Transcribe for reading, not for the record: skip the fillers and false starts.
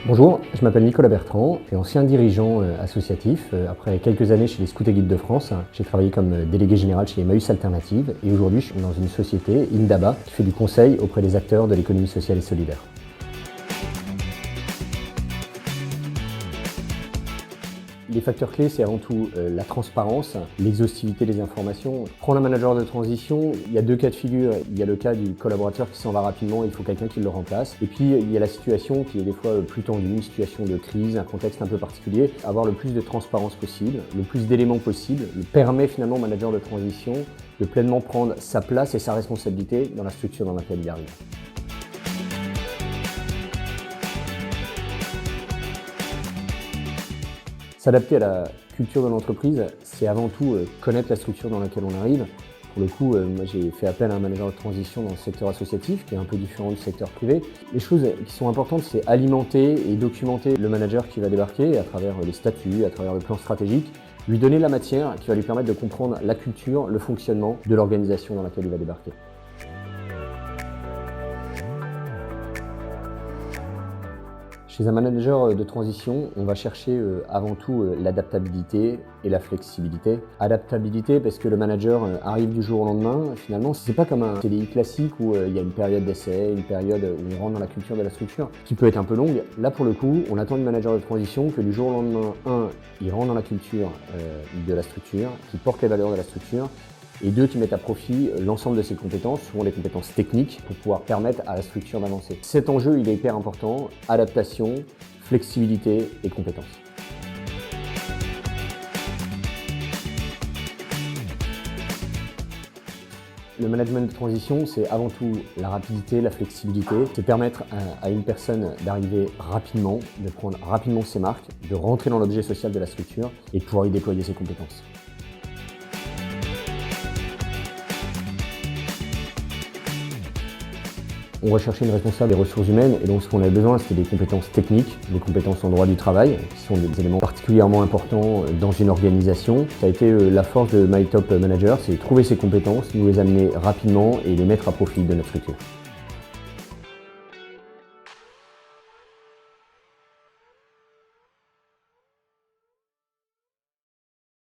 Bonjour, je m'appelle Nicolas Bertrand et ancien dirigeant associatif. Après quelques années chez les Scouts et Guides de France, j'ai travaillé comme délégué général chez Emmaüs Alternative et aujourd'hui je suis dans une société, Indaba, qui fait du conseil auprès des acteurs de l'économie sociale et solidaire. Les facteurs clés, c'est avant tout la transparence, l'exhaustivité des informations. Prendre un manager de transition, il y a deux cas de figure. Il y a le cas du collaborateur qui s'en va rapidement, il faut quelqu'un qui le remplace. Et puis il y a la situation qui est des fois plus tendue, une situation de crise, un contexte un peu particulier. Avoir le plus de transparence possible, le plus d'éléments possible, permet finalement au manager de transition de pleinement prendre sa place et sa responsabilité dans la structure dans laquelle il arrive. S'adapter à la culture de l'entreprise, c'est avant tout connaître la structure dans laquelle on arrive. Pour le coup, moi j'ai fait appel à un manager de transition dans le secteur associatif, qui est un peu différent du secteur privé. Les choses qui sont importantes, c'est alimenter et documenter le manager qui va débarquer à travers les statuts, à travers le plan stratégique, lui donner la matière qui va lui permettre de comprendre la culture, le fonctionnement de l'organisation dans laquelle il va débarquer. Chez un manager de transition, on va chercher avant tout l'adaptabilité et la flexibilité. Adaptabilité parce que le manager arrive du jour au lendemain. Finalement, c'est pas comme un CDI classique où il y a une période d'essai, une période où on rentre dans la culture de la structure, qui peut être un peu longue. Là, pour le coup, on attend du manager de transition que du jour au lendemain, il rentre dans la culture de la structure, qu'il porte les valeurs de la structure, et deux, qui mettent à profit l'ensemble de ses compétences, souvent les compétences techniques, pour pouvoir permettre à la structure d'avancer. Cet enjeu, il est hyper important, adaptation, flexibilité et compétences. Le management de transition, c'est avant tout la rapidité, la flexibilité. C'est permettre à une personne d'arriver rapidement, de prendre rapidement ses marques, de rentrer dans l'objet social de la structure et de pouvoir y déployer ses compétences. On recherchait une responsable des ressources humaines et donc ce qu'on avait besoin, c'était des compétences techniques, des compétences en droit du travail, qui sont des éléments particulièrement importants dans une organisation. Ça a été la force de My Top Manager, c'est trouver ces compétences, nous les amener rapidement et les mettre à profit de notre structure.